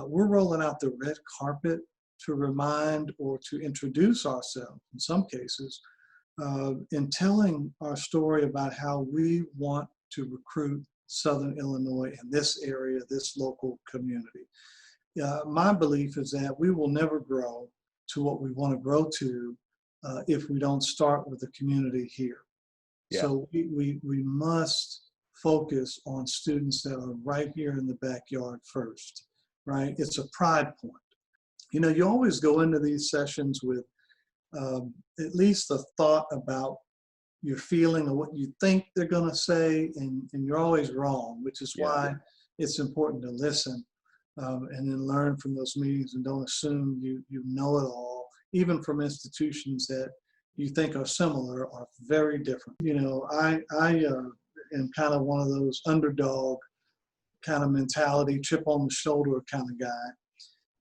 we're rolling out the red carpet to remind or to introduce ourselves in some cases, in telling our story about how we want to recruit Southern Illinois in this area, this local community. My belief is that we will never grow to what we want to grow to if we don't start with the community here. Yeah. So we must focus on students that are right here in the backyard first, right? It's a pride point. You know, you always go into these sessions with at least a thought about your feeling or what you think they're going to say, and you're always wrong, which is why it's important to listen and then learn from those meetings and don't assume you know it all, even from institutions that you think are similar are very different. You know, I am kind of one of those underdog kind of mentality, chip on the shoulder kind of guy.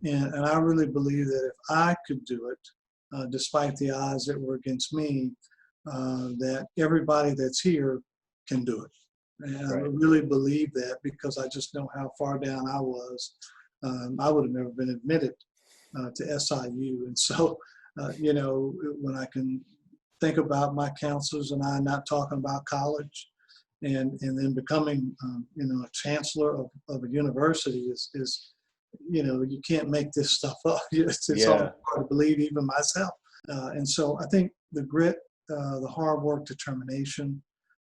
And I really believe that if I could do it, despite the odds that were against me, that everybody that's here can do it. And right. I really believe that because I just know how far down I was. I would have never been admitted to SIU. And so, you know, when I can think about my counselors and I not talking about college and then becoming, you know, a chancellor of a university is, you know, you can't make this stuff up. It's all hard to believe, even myself. And so I think the grit, the hard work, determination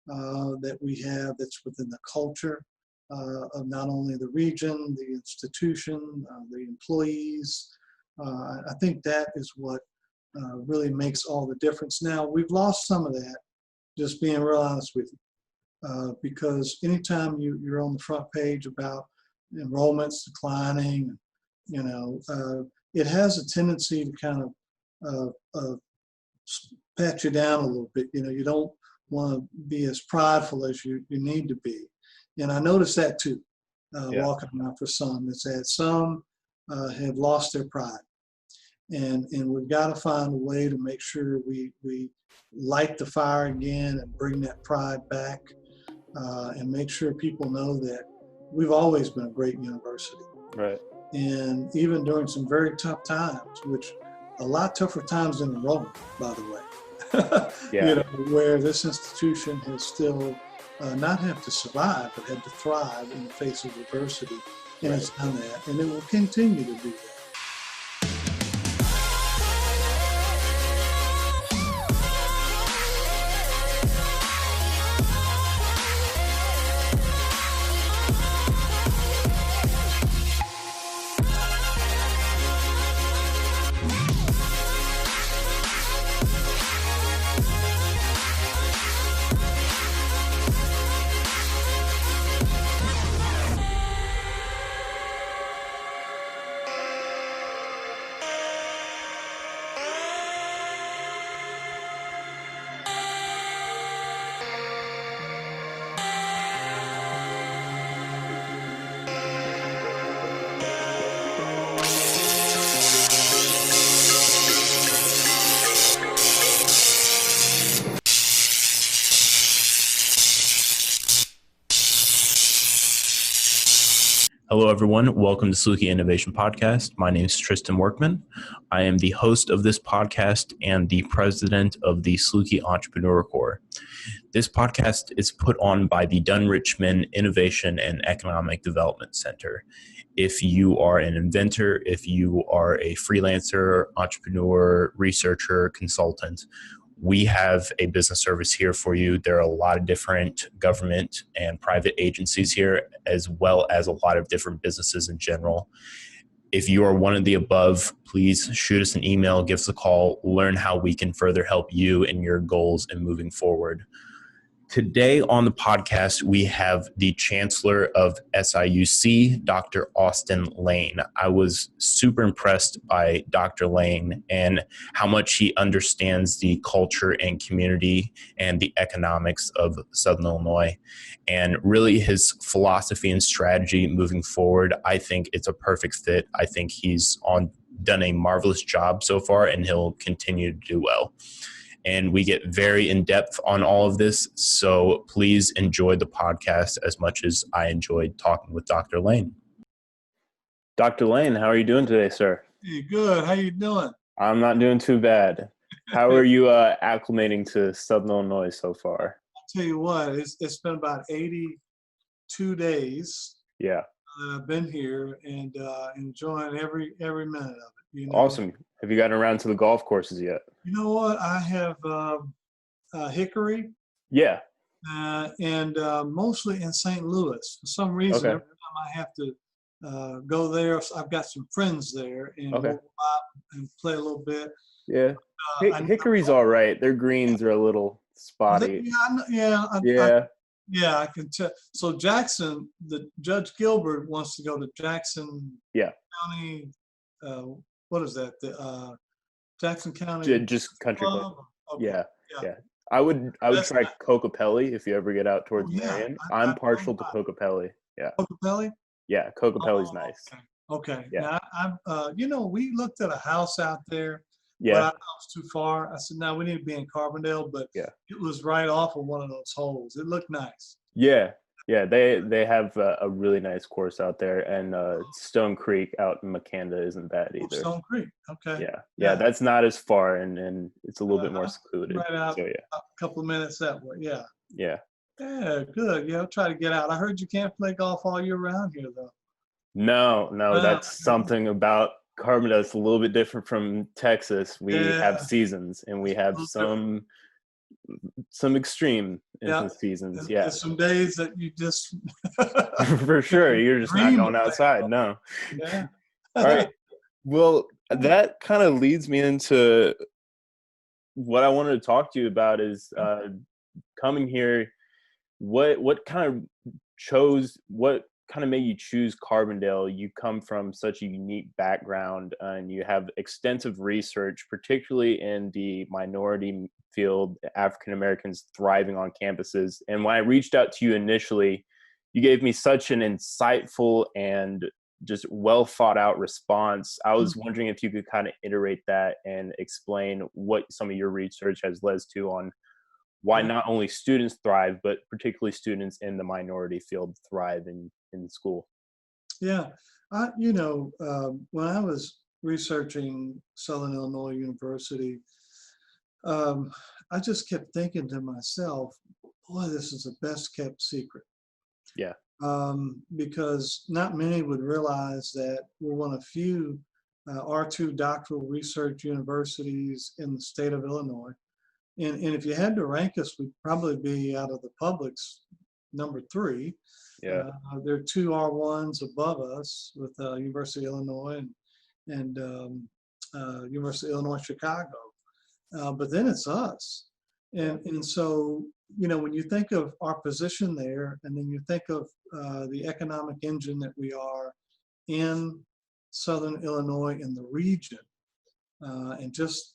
that we have that's within the culture of not only the region, the institution, the employees, I think that is what really makes all the difference. Now, we've lost some of that, just being real honest with you, because anytime you're on the front page about enrollments declining, you know, it has a tendency to kind of pat you down a little bit. You know, you don't want to be as prideful as you need to be. And I noticed that too, walking around for some, is that some have lost their pride. And we've got to find a way to make sure we light the fire again and bring that pride back and make sure people know that we've always been a great university. Right. And even during some very tough times, which a lot tougher times than enrollment, by the way, you know, where this institution has still not had to survive, but had to thrive in the face of adversity. And it's done that, and it will continue to do that. Hello, everyone. Welcome to Saluki Innovation Podcast. My name is Tristan Workman. I am the host of this podcast and the president of the Saluki Entrepreneur Corps. This podcast is put on by the Dunn-Richmond Innovation and Economic Development Center. If you are an inventor, if you are a freelancer, entrepreneur, researcher, consultant, we have a business service here for you. There are a lot of different government and private agencies here, as well as a lot of different businesses in general. If you are one of the above, please shoot us an email, give us a call, learn how we can further help you in your goals and moving forward. Today on the podcast, we have the Chancellor of SIUC, Dr. Austin Lane. I was super impressed by Dr. Lane and how much he understands the culture and community and the economics of Southern Illinois. And really his philosophy and strategy moving forward, I think it's a perfect fit. I think he's done a marvelous job so far, and he'll continue to do well. And we get very in-depth on all of this, so please enjoy the podcast as much as I enjoyed talking with Dr. Lane. Dr. Lane, how are you doing today, sir? Hey, good. How you doing? I'm not doing too bad. How are you acclimating to Southern Illinois so far? I'll tell you what, it's been about 82 days Yeah, that I've been here and enjoying every minute of it. awesome. Have you gotten around to the golf courses yet? You know what? I have Hickory Yeah, and mostly in St. Louis. For some reason, okay, every time I have to go there, I've got some friends there, and we'll okay. go out and play a little bit. Yeah. I Hickory's all right. Their greens are a little spotty. Yeah, Yeah, yeah, I can tell. So Jackson, the Judge Gilbert wants to go to Jackson yeah. County. Uh, what is that? The Jackson County Just country club. Club. Okay, Yeah, yeah. yeah. I would That's try Cocopelli if you ever get out oh towards yeah. Marion. I I'm drove partial to by Cocopelli. Yeah, Belly. yeah. Cocopelli's Oh, nice. okay. Okay. Yeah, Now we looked at a house out there, but I yeah, thought it was too far. I said, no, we need to be in Carbondale, but yeah. it was right off of one of those holes. It looked nice. Yeah, yeah, they have a really nice course out there, and Stone Creek out in Makanda isn't bad Oh, either. Stone Creek. Okay. Yeah, yeah, Yeah. that's not as far, and it's a little bit more Uh-huh. secluded. Right out So yeah, a couple of minutes that way. Yeah. yeah. Yeah, good. Yeah, I'll try to get out. I heard you can't play golf all year round here, though. No, no, Wow. that's something about Carbon that's a little bit different from Texas. We Yeah, have seasons, and we it's a have little different. some extreme in Yeah, some seasons. and Yeah, there's some days that you just for can't sure. even You're just not dream going of playing outside. golf. No. Yeah. All right. Well, that kind of leads me into what I wanted to talk to you about is coming here. What kind of what kind of made you choose Carbondale? You come from such a unique background, and you have extensive research, particularly in the minority field, African Americans thriving on campuses. And when I reached out to you initially, you gave me such an insightful and just well thought out response. I was wondering if you could kind of iterate that and explain what some of your research has led to on why Yeah. not only students thrive, but particularly students in the minority field thrive in school. Yeah. When I was researching Southern Illinois University, um, I just kept thinking to myself, boy, this is the best kept secret. Yeah, Because not many would realize that we're one of few R2 doctoral research universities in the state of Illinois. And if you had to rank us, we'd probably be out of the publics number 3. yeah, There are 2 R1s above us with University of Illinois and University of Illinois Chicago. But then it's us. yeah, And so, when you think of our position there, and then you think of the economic engine that we are in Southern Illinois in the region, and just,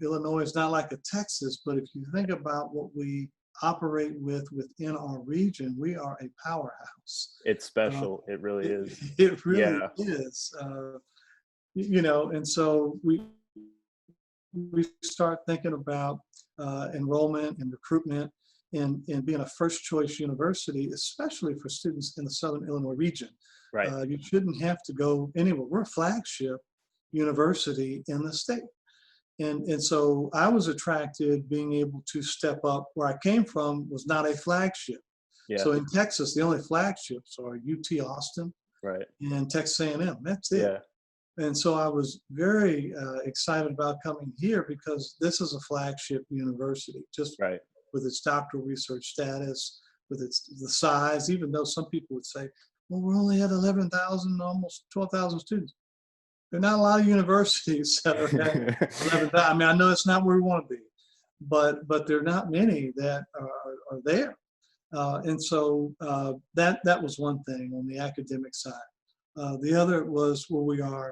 Illinois is not like a Texas, but if you think about what we operate with within our region, we are a powerhouse. it's Uh, special. It really it, is. it really Yeah, is. And so we start thinking about enrollment and recruitment and being a first choice university, especially for students in the Southern Illinois region. right. You shouldn't have to go anywhere. We're a flagship university in the state. And so I was attracted being able to step up. Where I came from was not a flagship. Yeah, So in Texas, the only flagships are UT Austin right. and Texas A&M. That's it. Yeah, And so I was very excited about coming here because this is a flagship university, just right. with its doctoral research status, with the size, even though some people would say, well, we're only at 11,000, almost 12,000 students. There are not a lot of universities that are at 11,000. I mean, I know it's not where we want to be, but there are not many that are there. And so that was one thing on the academic side. The other was where we are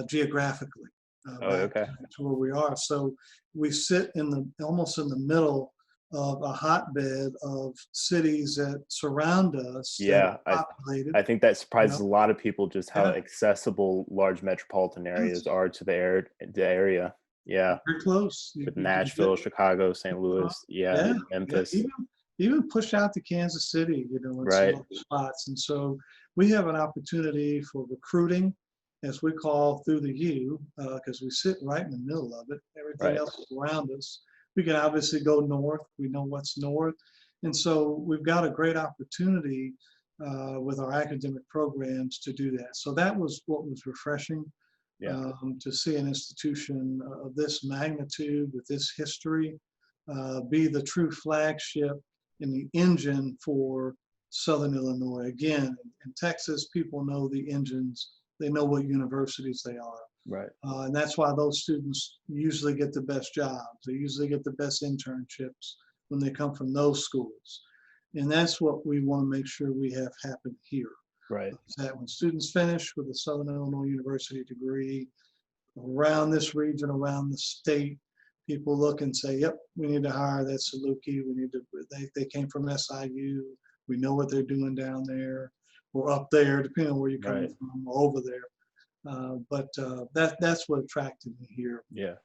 geographically, Oh, back okay. to where we are. So we sit almost in the middle of a hotbed of cities that surround us that Yeah, are populated. I think that You surprises know, a lot of people just how yeah, accessible large metropolitan areas it's are to the area. Yeah, very close. with You can get, Nashville, Chicago, St. uh, Louis, yeah, yeah, yeah. Memphis. even push out to Kansas City, in some Right. other spots. And so we have an opportunity for recruiting, as we call through the U, because we sit right in the middle of it. Everything Right. else is around us. We can obviously go north. We know what's north. And so we've got a great opportunity with our academic programs to do that. So that was what was refreshing. Yeah. To see an institution of this magnitude with this history be the true flagship and the engine for Southern Illinois. Again, in Texas, people know the engines. They know what universities they are. Right. And that's why those students usually get the best jobs. They usually get the best internships when they come from those schools. And that's what we want to make sure we have happen here. Right. That when students finish with a Southern Illinois University degree around this region, around the state, people look and say, yep, we need to hire that Saluki. We need to, they came from SIU. We know what they're doing down there or up there, depending on where you're coming Right. from, or over there. But that's what attracted me here. Yeah.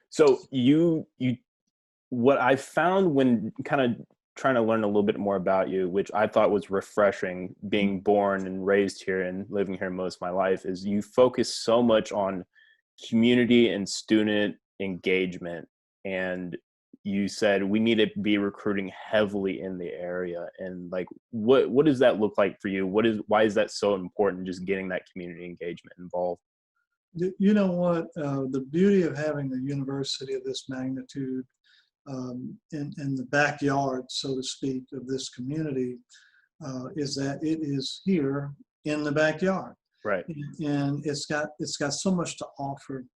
So what I found when kind of trying to learn a little bit more about you, which I thought was refreshing, being born and raised here and living here most of my life, is you focus so much on community and student engagement. And you said we need to be recruiting heavily in the area. And like, what does that look like for you? Why is that so important, just getting that community engagement involved? You know what? The beauty of having a university of this magnitude in the backyard, so to speak, of this community is that it is here in the backyard. Right. And it's got so much to offer.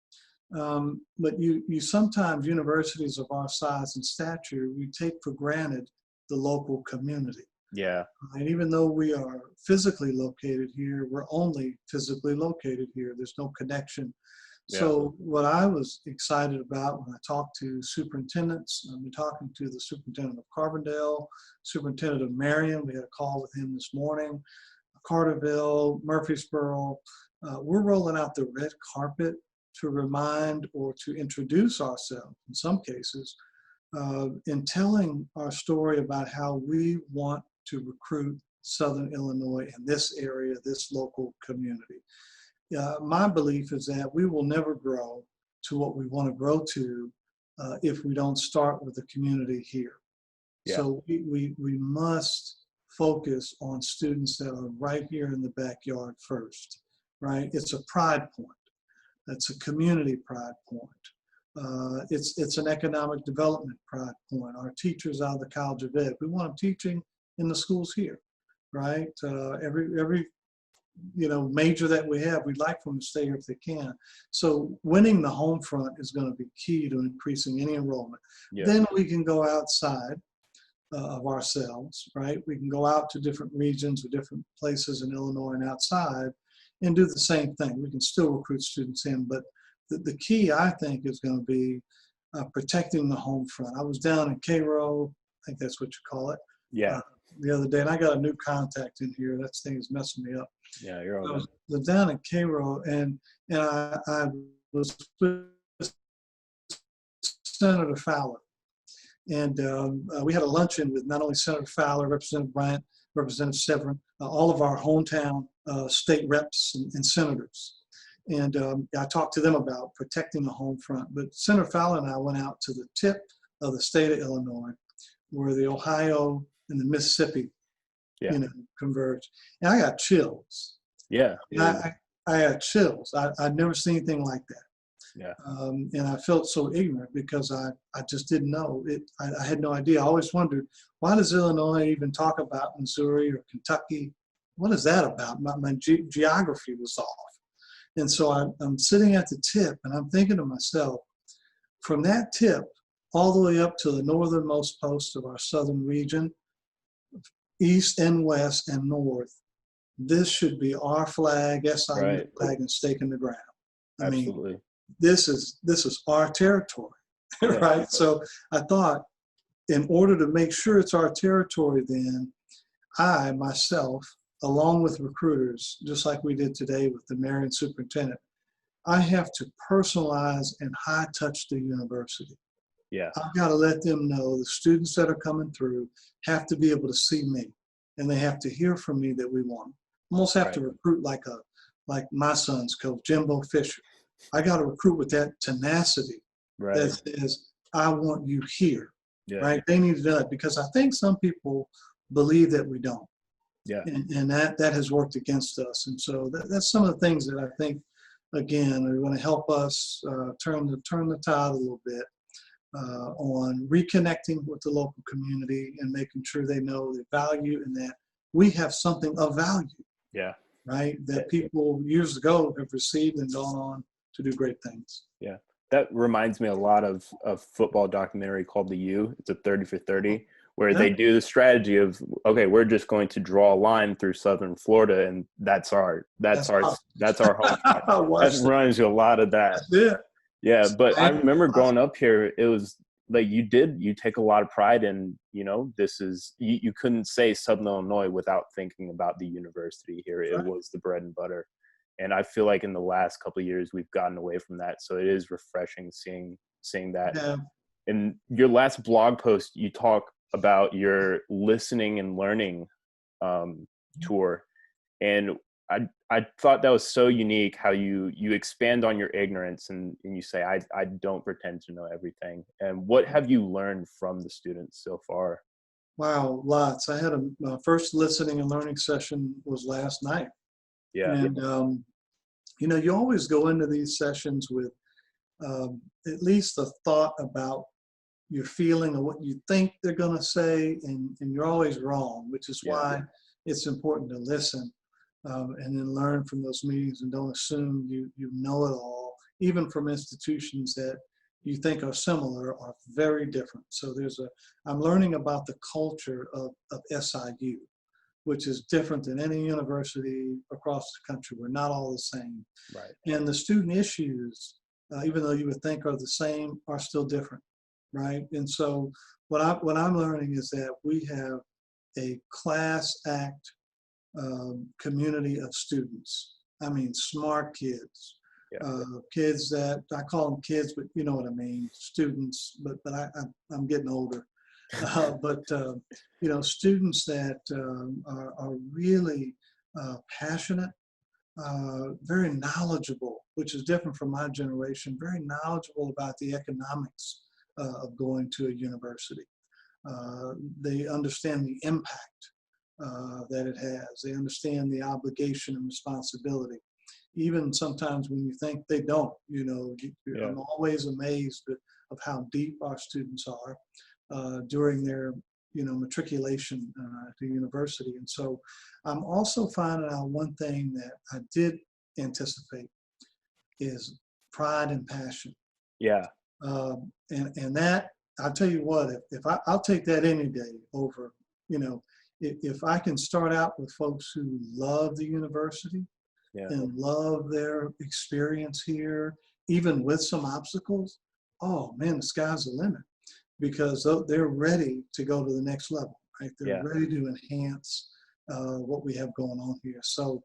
But you sometimes, universities of our size and stature, we take for granted the local community. Yeah. And even though we are physically located here, we're only physically located here. There's no connection. Yeah. So what I was excited about when I talked to superintendents, I've been talking to the superintendent of Carbondale, superintendent of Marion, we had a call with him this morning, Carterville, Murfreesboro. We're rolling out the red carpet to remind or to introduce ourselves in some cases in telling our story about how we want to recruit Southern Illinois in this area, this local community. My belief is that we will never grow to what we want to grow to if we don't start with the community here. Yeah. So we must focus on students that are right here in the backyard first, right? It's a pride point. That's a community pride point. It's an economic development pride point. Our teachers out of the College of Ed, we want them teaching in the schools here, right? Every major that we have, we'd like for them to stay here if they can. So winning the home front is going to be key to increasing any enrollment. Yeah. Then we can go outside of ourselves, right? We can go out to different regions or different places in Illinois and outside and do the same thing. We can still recruit students in, but the key, I think, is going to be protecting the home front. I was down in Cairo, I think that's what you call it, Yeah. the other day, and I got a new contact in here. That thing is messing me up. Yeah, you're all I good. was down in Cairo, and I was with Senator Fowler. And we had a luncheon with not only Senator Fowler, Representative Bryant, Representative Severin, all of our hometown state reps and senators. And I talked to them about protecting the home front. But Senator Fowler and I went out to the tip of the state of Illinois, where the Ohio and the Mississippi, converge. And I got chills. Yeah. I had chills. I'd never seen anything like that. Yeah. And I felt so ignorant because I just didn't know it. I had no idea. I always wondered, why does Illinois even talk about Missouri or Kentucky? What is that about? My geography was off. And so I'm sitting at the tip and I'm thinking to myself, from that tip all the way up to the northernmost post of our southern region, east and west and north, this should be our flag, SIU Right. flag, and stake in the ground. I Absolutely. mean, this is our territory, Yeah. right? So I thought, in order to make sure it's our territory, then I myself, along with recruiters, just like we did today with the Marion superintendent, I have to personalize and high touch the university. Yeah. I've got to let them know the students that are coming through have to be able to see me, and they have to hear from me that we want them. Almost have Right. to recruit like my son's coach, Jimbo Fisher. I got to recruit with that tenacity Right. that says, I want you here, Yeah. right? They need to do that, because I think some people believe that we don't. Yeah. And that has worked against us. And so that's some of the things that I think, again, are going to help us turn the tide a little bit on reconnecting with the local community and making sure they know the value and that we have something of value. Yeah. Right? That people years ago have received and gone on to do great things. Yeah. That reminds me a lot of a football documentary called The U. It's a 30 for 30, where they do the strategy of, okay, we're just going to draw a line through Southern Florida, and that's our home. That reminds me a lot of that. Yeah. But I remember growing up here, it was like you take a lot of pride in, this is, you couldn't say Southern Illinois without thinking about the university here. It was the bread and butter. And I feel like in the last couple of years, we've gotten away from that. So it is refreshing seeing that. Yeah. In your last blog post, you talk about your listening and learning tour. And I thought that was so unique how you expand on your ignorance and you say, I don't pretend to know everything. And what have you learned from the students so far? Wow, lots. I had my first listening and learning session was last night. Yeah. And, you always go into these sessions with at least a thought about your feeling or what you think they're going to say, and you're always wrong, which is why it's important to listen and then learn from those meetings, and don't assume you know it all, even from institutions that you think are similar are very different. So I'm learning about the culture of SIU, which is different than any university across the country. We're not all the same. Right. And the student issues, even though you would think are the same, are still different, right? And so what I'm learning is that we have a class act community of students. I mean, smart kids, kids that I call them kids, but you know what I mean, students. But I'm getting older. Students that are really passionate, very knowledgeable, which is different from my generation, very knowledgeable about the economics of going to a university. They understand the impact that it has. They understand the obligation and responsibility. Even sometimes when you think they don't, I'm always amazed of how deep our students are during their matriculation at the university. And so I'm also finding out one thing that I did anticipate is pride and passion. Yeah. And that, I'll tell you what, if I'll take that any day over, if I can start out with folks who love the university and love their experience here, even with some obstacles, oh man, the sky's the limit, because they're ready to go to the next level, right? They're ready to enhance what we have going on here. So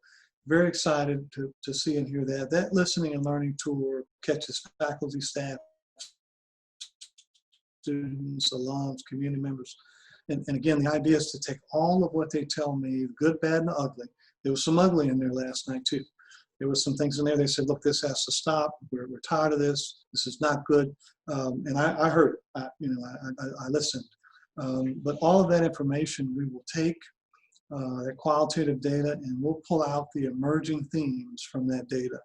very excited to see and hear that. That listening and learning tour catches faculty, staff, students, alums, community members. And again, the idea is to take all of what they tell me, good, bad, and ugly. There was some ugly in there last night too. There was some things in there. They said, look, this has to stop. We're tired of this. This is not good. And I heard it. I listened. But all of that information, we will take that qualitative data, and we'll pull out the emerging themes from that data.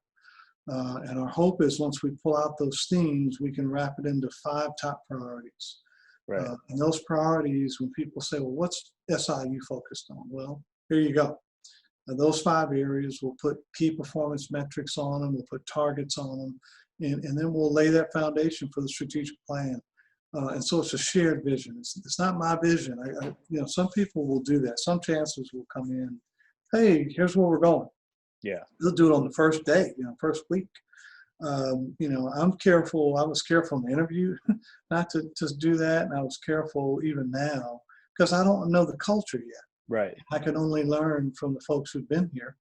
And our hope is once we pull out those themes, we can wrap it into 5 top priorities. Right. And those priorities, when people say, well, what's SIU focused on? Well, here you go. Those 5 areas, we'll put key performance metrics on them, we'll put targets on them, and then we'll lay that foundation for the strategic plan. And so it's a shared vision. It's not my vision. Some people will do that. Some chancellors will come in, hey, here's where we're going. Yeah. They'll do it on the first day, first week. I'm careful. I was careful in the interview not to do that. And I was careful even now because I don't know the culture yet. Right. I can only learn from the folks who've been here.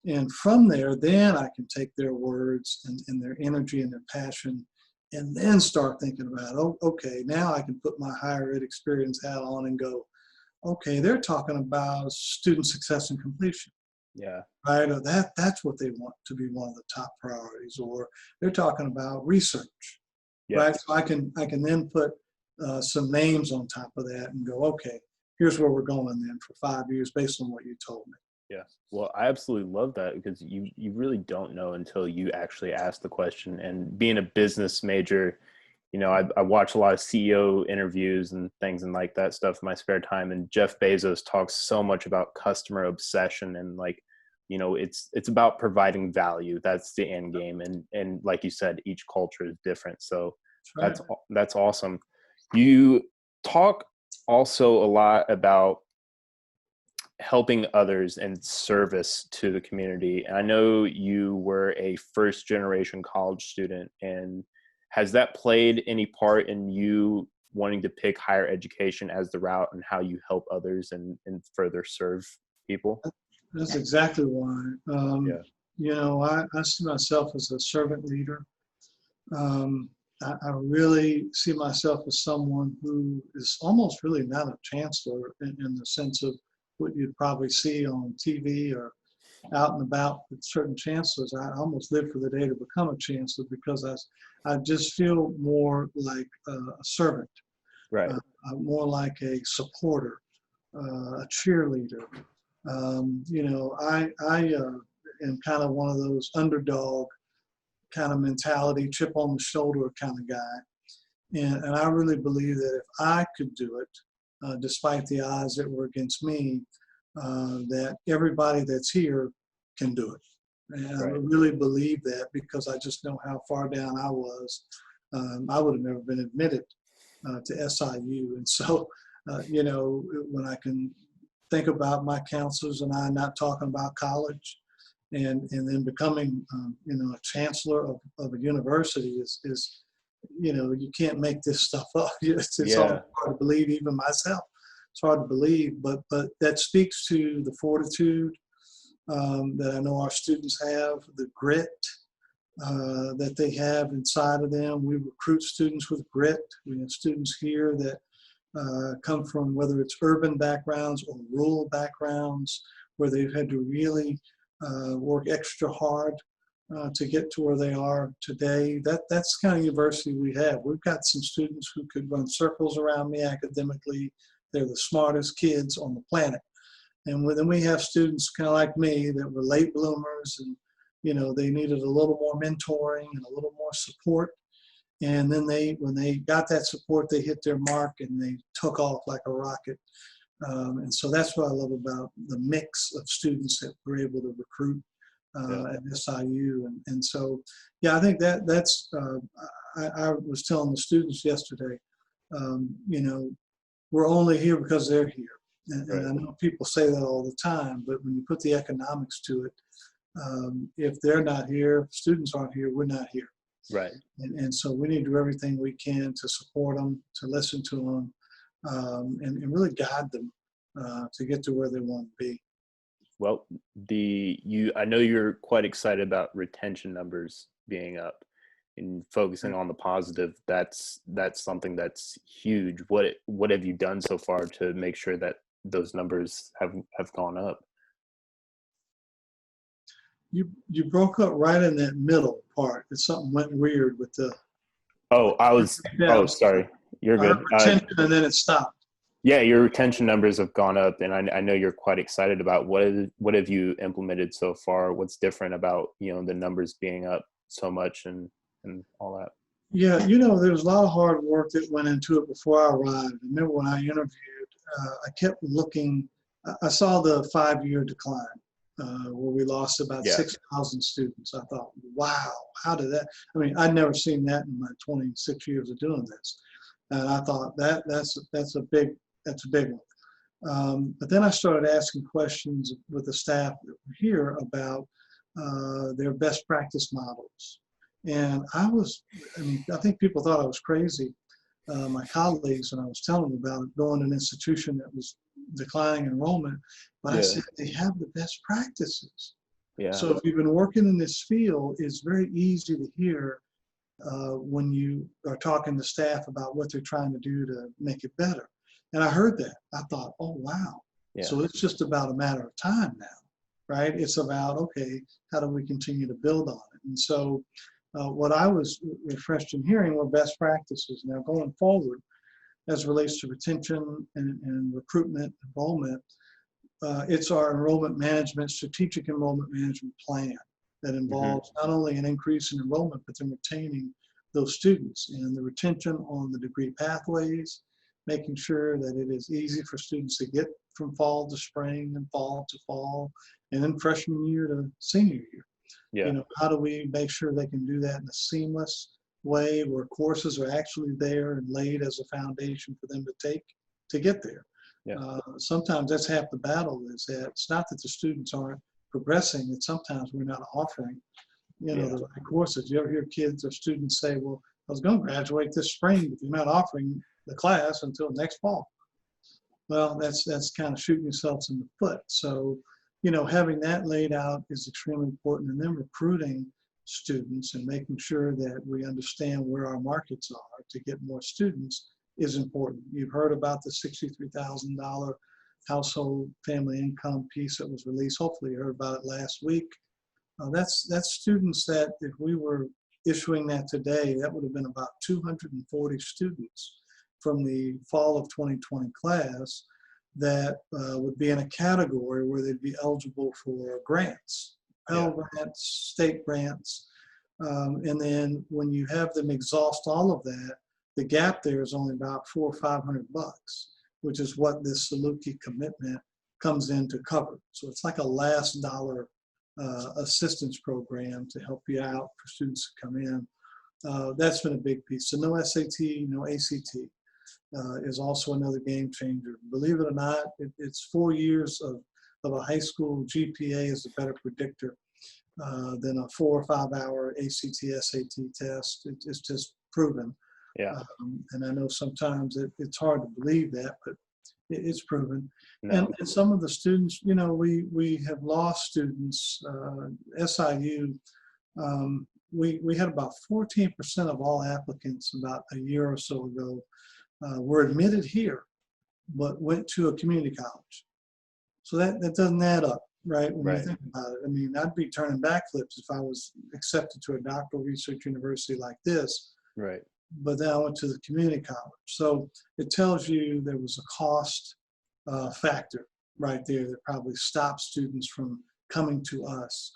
And from there, then I can take their words and their energy and their passion and then start thinking about, oh, okay, now I can put my higher ed experience hat on and go, okay, they're talking about student success and completion. Yeah. Right? Or that's what they want to be one of the top priorities, or they're talking about research. Yeah. Right? So I can then put some names on top of that and go, okay, here's where we're going then for 5 years based on what you told me. Yeah. Well, I absolutely love that, because you really don't know until you actually ask the question. And being a business major, I watch a lot of CEO interviews and things and like that stuff in my spare time. And Jeff Bezos talks so much about customer obsession, and like, it's about providing value. That's the end game. And like you said, each culture is different. So Right. that's awesome. You talk also a lot about helping others and service to the community. And I know you were a first generation college student, and has that played any part in you wanting to pick higher education as the route, and how you help others and further serve people? That's exactly why. Yeah. I see myself as a servant leader. I really see myself as someone who is almost really not a chancellor in the sense of what you'd probably see on TV or out and about with certain chancellors. I almost live for the day to become a chancellor, because I just feel more like a servant, Right. more like a supporter, a cheerleader. I am kind of one of those underdog kind of mentality, chip on the shoulder kind of guy. And I really believe that if I could do it, despite the odds that were against me, that everybody that's here can do it. And Right. I really believe that, because I just know how far down I was. I would have never been admitted to SIU. And so, when I can think about my counselors and I not talking about college, and then becoming, a chancellor of a university is, you can't make this stuff up. It's Yeah. hard to believe, even myself. It's hard to believe, but that speaks to the fortitude that I know our students have, the grit that they have inside of them. We recruit students with grit. We have students here that come from, whether it's urban backgrounds or rural backgrounds, where they've had to really work extra hard to get to where they are today. That's the kind of university we have. We've got some students who could run circles around me academically. They're the smartest kids on the planet. And then we have students kind of like me that were late bloomers, and they needed a little more mentoring and a little more support. And then when they got that support, they hit their mark and they took off like a rocket. And so that's what I love about the mix of students that we're able to recruit at SIU. And so, yeah, I think that's, I was telling the students yesterday, we're only here because they're here. And I know people say that all the time, but when you put the economics to it, if they're not here, students aren't here, we're not here. Right. And so we need to do everything we can to support them, to listen to them, and really guide them to get to where they want to be. Well, I know you're quite excited about retention numbers being up and focusing on the positive. That's something that's huge. What have you done so far to make sure that those numbers have gone up? You broke up right in that middle part. Something went weird with the. Oh, sorry. You're good. Retention, and then it stopped. Yeah, your retention numbers have gone up, and I know you're quite excited about what have you implemented so far? What's different about the numbers being up so much and all that? Yeah, there was a lot of hard work that went into it before I arrived. I remember when I interviewed, I kept looking. I saw the 5-year decline where we lost about 6,000 students. I thought, wow, how did that? I mean, I'd never seen that in my 26 years of doing this, and I thought that's a big one. But then I started asking questions with the staff that were here about their best practice models. And I think people thought I was crazy, my colleagues, when I was telling them about it, going to an institution that was declining enrollment. But I said, they have the best practices. Yeah. So if you've been working in this field, it's very easy to hear when you are talking to staff about what they're trying to do to make it better. And I heard that. I thought, oh, wow. Yeah. So it's just about a matter of time now, right? It's about, okay, how do we continue to build on it? And so what I was refreshed in hearing were best practices. Now going forward, as relates to retention and recruitment, enrollment, it's our enrollment management, strategic enrollment management plan that involves not only an increase in enrollment, but then retaining those students and the retention on the degree pathways, making sure that it is easy for students to get from fall to spring and fall to fall, and then freshman year to senior year. Yeah. You know, how do we make sure they can do that in a seamless way where courses are actually there and laid as a foundation for them to take to get there? Yeah. Sometimes that's half the battle, is that it's not that the students aren't progressing, it's sometimes we're not offering, you know, the right courses. You ever hear kids or students say, well, I was going to graduate this spring, but you're not offering the class until next fall. Well, that's kind of shooting yourselves in the foot. So, you know, having that laid out is extremely important, and then recruiting students and making sure that we understand where our markets are to get more students is important. You've heard about the $63,000 household family income piece that was released. Hopefully you heard about it last week. That's students that if we were issuing that today, that would have been about 240 students from the fall of 2020 class that would be in a category where they'd be eligible for grants, Pell grants, state grants. And then when you have them exhaust all of that, the gap there is only about $400 or $500, which is what this Saluki commitment comes in to cover. So it's like a last dollar assistance program to help you out for students to come in. That's been a big piece. So no SAT, no ACT is also another game changer. Believe it or not, it's 4 years of a high school GPA is a better predictor than a 4 or 5 hour ACT, SAT test. It's just proven. Yeah. And I know sometimes it's hard to believe that, but it's proven. No. And some of the students, you know, we have lost students. SIU, we had about 14% of all applicants about a year or so ago were admitted here, but went to a community college. So that doesn't add up, right? When you think about it. I mean, I'd be turning backflips if I was accepted to a doctoral research university like this. Right. But then I went to the community college. So it tells you there was a cost factor right there that probably stopped students from coming to us.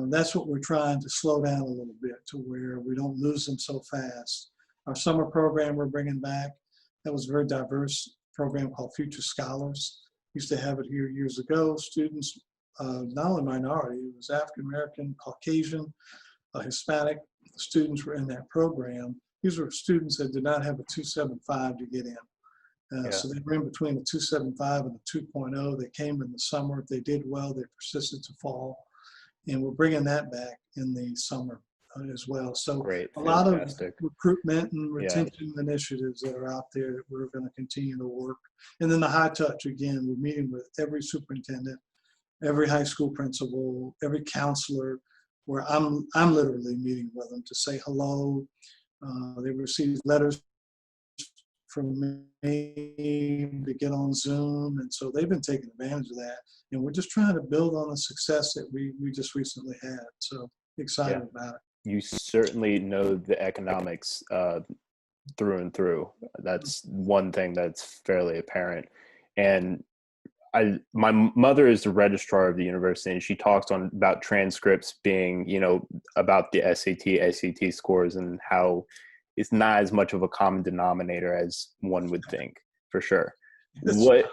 That's what we're trying to slow down a little bit to where we don't lose them so fast. Our summer program we're bringing back, that was a very diverse program called Future Scholars. Used to have it here years ago. Students, not only minority, it was African American, Caucasian, Hispanic students were in that program. These were students that did not have a 275 to get in. So they were in between the 275 and the 2.0. They came in the summer. They did well. They persisted to fall. And we're bringing that back in the summer as well. So a lot of recruitment and retention initiatives that are out there that we're going to continue to work. And then the high touch, again, we're meeting with every superintendent, every high school principal, every counselor, where I'm literally meeting with them to say hello. They receive letters from me to get on Zoom, and so they've been taking advantage of that. And we're just trying to build on the success that we just recently had. So excited about it. You certainly know the economics through and through. That's one thing that's fairly apparent. And my mother is the registrar of the university, and she talks about transcripts being, you know, about the SAT, ACT scores, and how it's not as much of a common denominator as one would think, for sure.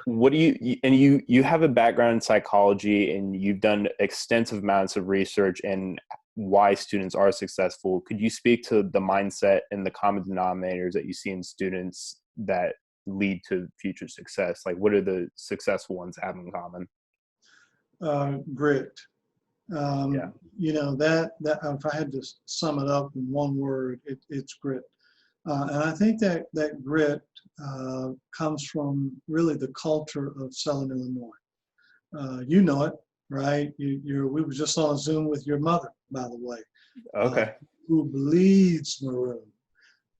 What do you have a background in psychology, and you've done extensive amounts of research in why students are successful. Could you speak to the mindset and the common denominators that you see in students that lead to future success? Like, what are the successful ones have in common? Grit. You know, that if I had to sum it up in one word, it's grit. And I think that grit comes from really the culture of Southern Illinois. You know it, right? We were just on Zoom with your mother, by the way. Okay. who bleeds maroon.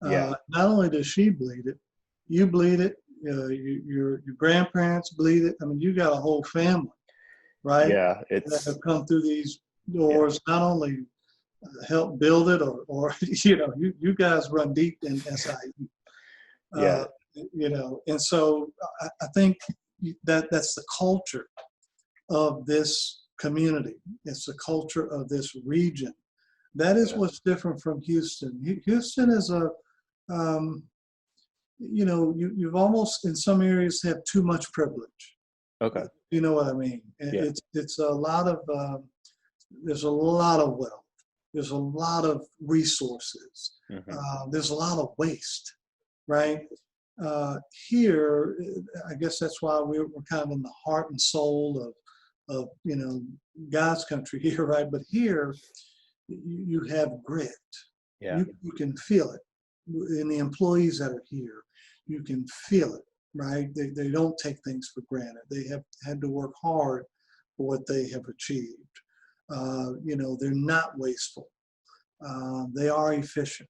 Yeah. Not only does she bleed it, you bleed it, your grandparents bleed it. I mean, you got a whole family, right? Yeah. That have It's, come through these yeah. doors, not only help build it or you guys run deep in SIU. Yeah. Uh, and so I think that's the culture of this community. It's the culture of this region. That is Yeah. what's different from Houston. Houston is um, you've almost in some areas have too much privilege. Okay. You know what I mean? Yeah. It's a lot of there's a lot of wealth. There's a lot of resources. Hmm. There's a lot of waste, right? Here, I guess that's why we're kind of in the heart and soul of God's country here, right? But here, you have grit. Yeah. You can feel it in the employees that are here. You can feel it, right? They don't take things for granted. They have had to work hard for what they have achieved. They're not wasteful. They are efficient.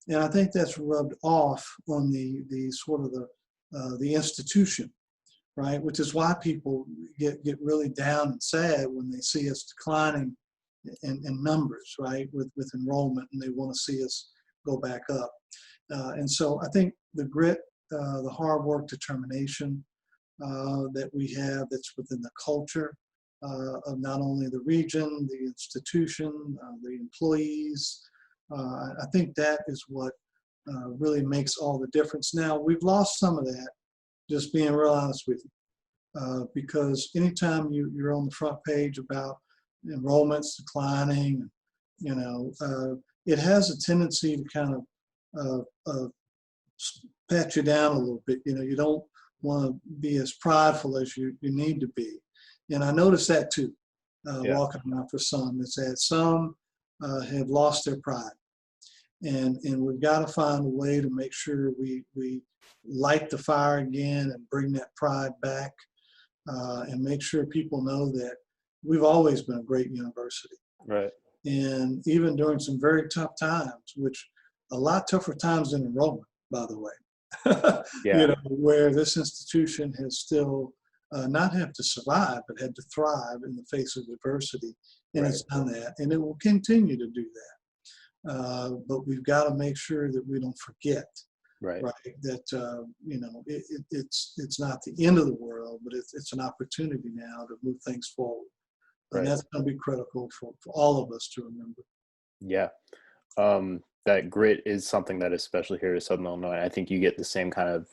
And I think that's rubbed off on the sort of the institution, right? Which is why people get really down and sad when they see us declining in numbers, right, with enrollment, and they want to see us go back up. And so I think the grit, the hard work, determination that we have that's within the culture of not only the region, the institution, the employees, I think that is what really makes all the difference. Now, we've lost some of that, just being real honest with you, because anytime you're on the front page about enrollments declining, it has a tendency to kind of pat you down a little bit. You don't want to be as prideful as you need to be. And I noticed that too, Yeah. walking around for some, is that some have lost their pride. And we've got to find a way to make sure we light the fire again and bring that pride back, and make sure people know that we've always been a great university. Right. And even during some very tough times, which a lot tougher times than enrollment, by the way, Yeah. where this institution has still not had to survive, but had to thrive in the face of adversity. And Right. it's done that, and it will continue to do that. But we've got to make sure that we don't forget, Right. right? That it's not the end of the world, but it's an opportunity now to move things forward, and Right. that's going to be critical for all of us to remember. Yeah. That grit is something that, especially here in Southern Illinois, I think you get the same kind of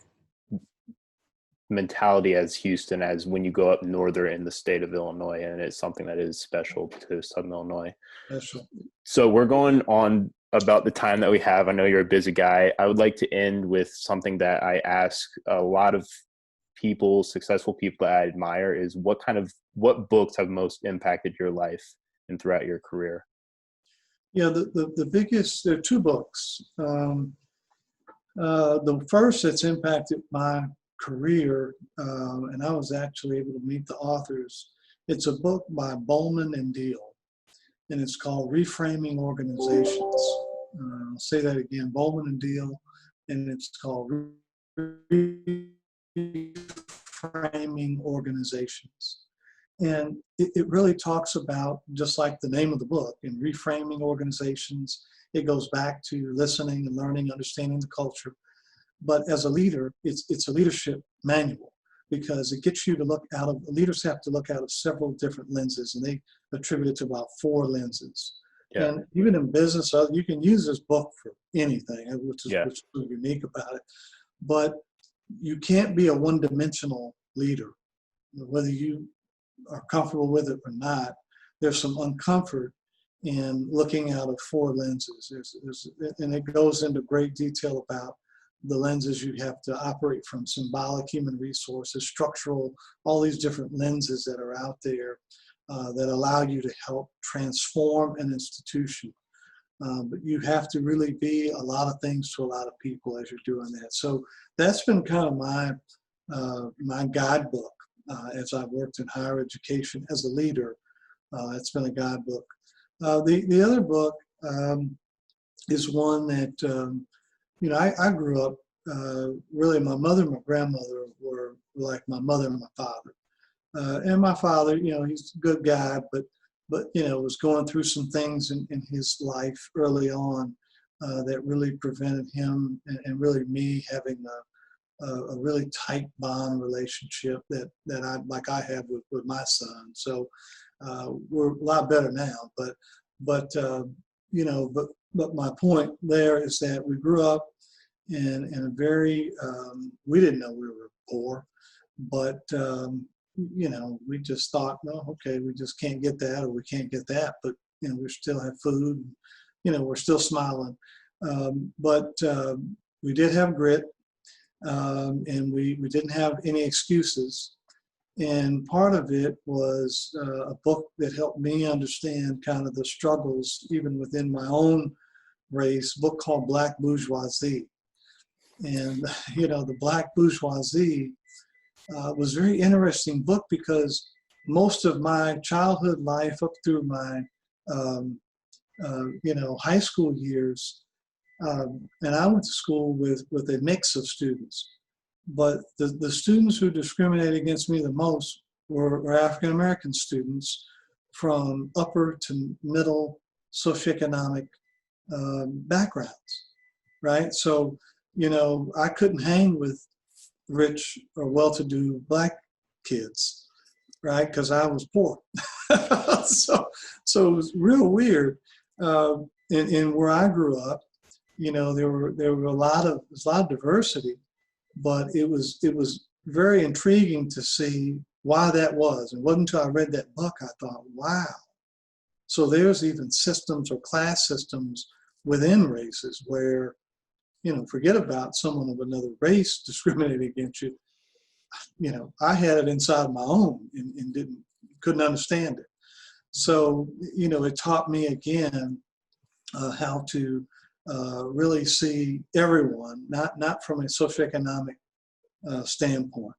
mentality as Houston as when you go up northern in the state of Illinois, and it's something that is special to Southern Illinois. Special. So we're going on about the time that we have. I know you're a busy guy. I would like to end with something that I ask a lot of people, successful people that I admire, is what books have most impacted your life and throughout your career? Yeah, the biggest, there are two books. The first that's impacted my career, and I was actually able to meet the authors. It's a book by Bowman and Deal, and it's called Reframing Organizations. I'll say that again, Bowman and Deal, and it's called Reframing Organizations. And it really talks about, just like the name of the book, in reframing organizations, it goes back to listening and learning, understanding the culture. But as a leader, it's a leadership manual, because it gets you to leaders have to look out of several different lenses, and they attribute it to about 4 lenses. Yeah. And even in business, you can use this book for anything, which is what's so unique about it. But you can't be a one-dimensional leader, whether you are comfortable with it or not. There's some uncomfort in looking out of 4 lenses. And it goes into great detail about the lenses you have to operate from: symbolic, human resources, structural, all these different lenses that are out there that allow you to help transform an institution. But you have to really be a lot of things to a lot of people as you're doing that. So that's been kind of my guidebook as I've worked in higher education as a leader. It's been a guidebook. The other book is one that, I grew up, really my mother and my grandmother were like my mother and my father. And my father, he's a good guy, but was going through some things in his life early on that really prevented him and really me having a really tight bond relationship that I have with my son. So we're a lot better now. But my point there is that we grew up in a very we didn't know we were poor, but we just thought, no, okay, we just can't get that or we can't get that, but we still have food. We're still smiling. But we did have grit. And we didn't have any excuses. And part of it was a book that helped me understand kind of the struggles, even within my own race, a book called Black Bourgeoisie. And, the Black Bourgeoisie was a very interesting book because most of my childhood life up through my, high school years, and I went to school with a mix of students, but the students who discriminated against me the most were African-American students from upper to middle socioeconomic backgrounds, right? So, I couldn't hang with rich or well-to-do Black kids, right? Because I was poor. so it was real weird. In where I grew up, there were a lot of diversity, but it was very intriguing to see why that was. It wasn't until I read that book I thought, wow. So there's even systems or class systems within races where, forget about someone of another race discriminating against you. I had it inside my own and couldn't understand it. So, it taught me again how to really see everyone, not from a socioeconomic standpoint,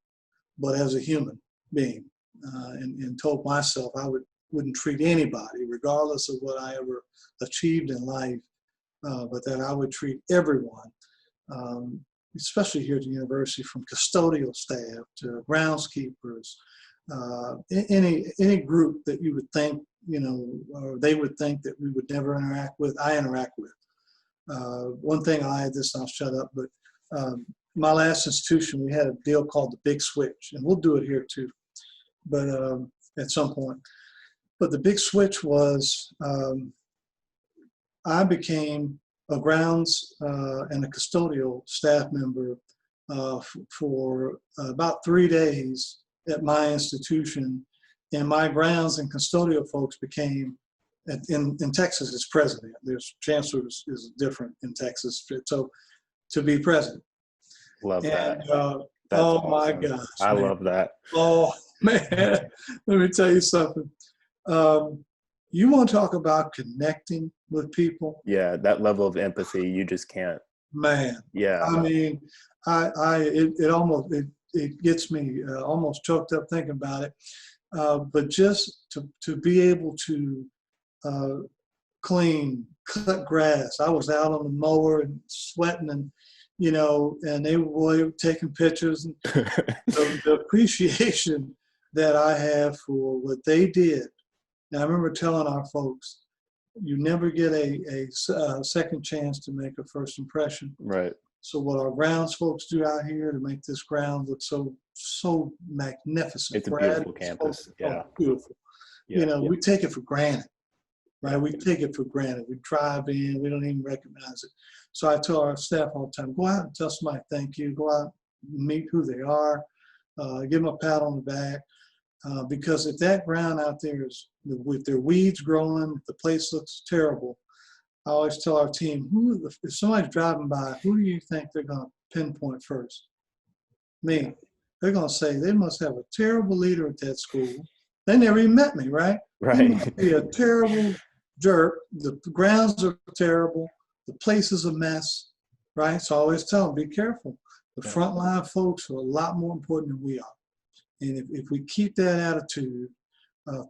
but as a human being, and told myself I wouldn't treat anybody, regardless of what I ever achieved in life, but that I would treat everyone, especially here at the university, from custodial staff to groundskeepers, any group that you would think, or they would think that we would never interact with, I interact with. One thing I'll shut up, but my last institution, we had a deal called the Big Switch, and we'll do it here too, but at some point. But the Big Switch was, I became a grounds and a custodial staff member for about 3 days at my institution, and my grounds and custodial folks became, in Texas, it's president. There's chancellor is different in Texas. So to be president. Love that. That's awesome. My gosh. I love that. Oh, man. Let me tell you something. You want to talk about connecting with people? Yeah, that level of empathy, you just can't. Man. Yeah. I mean, it gets me almost choked up thinking about it. But just to be able to clean, cut grass. I was out on the mower and sweating, and and they were taking pictures. And the appreciation that I have for what they did. Now, I remember telling our folks, you never get a second chance to make a first impression. Right. So what our grounds folks do out here to make this ground look so magnificent. It's a beautiful campus. Yeah. Beautiful. Yeah. We take it for granted. Right, we take it for granted. We drive in, we don't even recognize it. So I tell our staff all the time, go out and tell somebody thank you. Go out, meet who they are, give them a pat on the back. Because if that ground out there is with their weeds growing, if the place looks terrible, I always tell our team, if somebody's driving by, who do you think they're going to pinpoint first? Me. They're going to say they must have a terrible leader at that school. They never even met me, right? Right. He must be a terrible jerk. The grounds are terrible. The place is a mess, right? So I always tell them, be careful. The frontline folks are a lot more important than we are. And if we keep that attitude,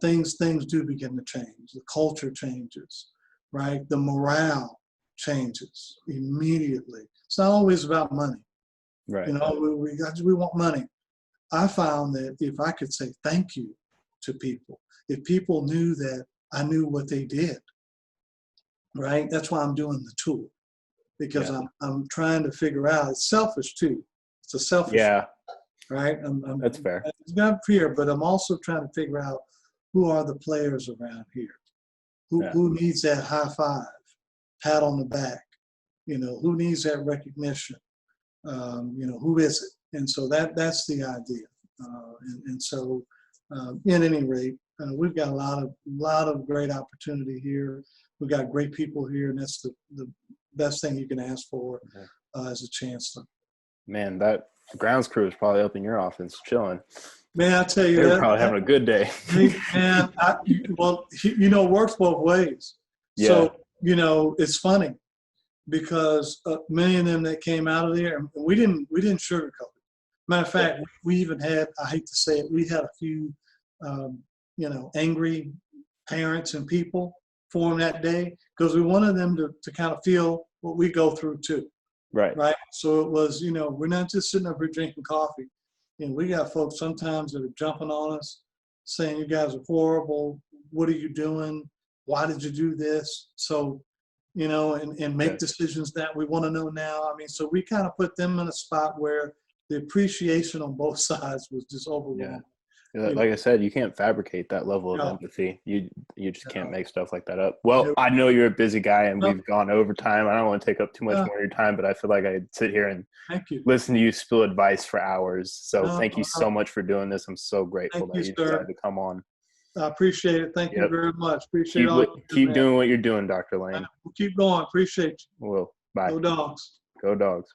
things do begin to change. The culture changes, right? The morale changes immediately. It's not always about money. Right. You know, we want money. I found that if I could say thank you to people, if people knew that I knew what they did, right? That's why I'm doing the tour, because I'm trying to figure out. It's selfish too. It's a selfish. Yeah. Right. That's fair. It's not fear, but I'm also trying to figure out who are the players around here. Who needs that high five, pat on the back? You know, who needs that recognition? You know, who is it? And so that's the idea. So, at any rate, we've got a lot of great opportunity here. We've got great people here, and that's the best thing you can ask for as a chancellor. Man, that grounds crew is probably up in your office chilling. Man, I tell you, they're probably having a good day. Man, you know, it works both ways. Yeah. So, you know, it's funny because many of them that came out of there, and we didn't sugarcoat it. Matter of fact, we even had, I hate to say it, we had a few, you know, angry parents and people for them that day because we wanted them to kind of feel what we go through too. Right. Right. So it was, you know, we're not just sitting up here drinking coffee. You know, we got folks sometimes that are jumping on us saying, you guys are horrible. What are you doing? Why did you do this? So, you know, and make decisions that we want to know now. I mean, so we kind of put them in a spot where the appreciation on both sides was just overwhelming. Yeah. Like I said, you can't fabricate that level of empathy. You just can't make stuff like that up. Well, I know you're a busy guy and we've gone over time. I don't want to take up too much more of your time, but I feel like I'd sit here and listen to you spill advice for hours. So thank you so much for doing this. I'm so grateful that you decided to come on. I appreciate it. Thank you very much. Appreciate keep doing what you're doing, Dr. Lane. We'll keep going. Appreciate you. Well, bye. Go Dogs. Go Dogs.